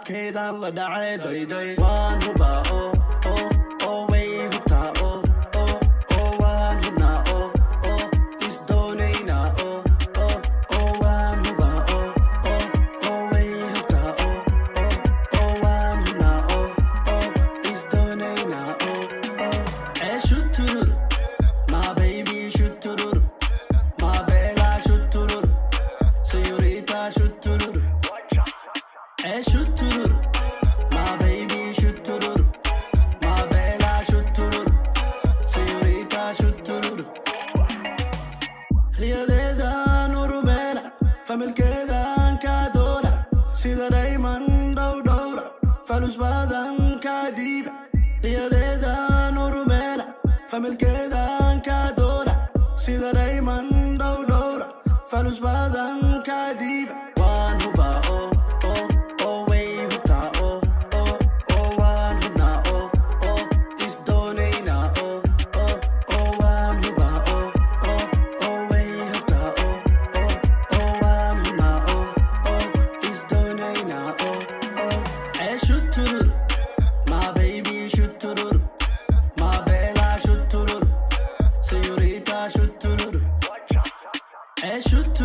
shacabkeydaan la dhacay dayday waan hubaa oo way hubtaa oo waan hubnaa oo isdoonaynaa oo waan hubaa oo way hubtaa oo waan hubnaa oo isdoonaynaa shoot my baby shoot my bella shoot señorita shoot shoot my baby shoot my bella shoot señorita shoot riyadeedaan urumena familkeedaan kaa doona sida dhayman dhowdhowra falus badan kaa dhiiba riyadeedaan urumena familkeedaan kaa doona sida dhayman dhowdhowra falus badan kaa dhiiba waan hubaa oo way hubtaa oo waan hubnaa oo isdoonaynaa oo waan hubaa oo way hubtaa oo waan hubnaa oo isdoonaynaa shoot my baby shoot my bella shoot señorita shoot shoot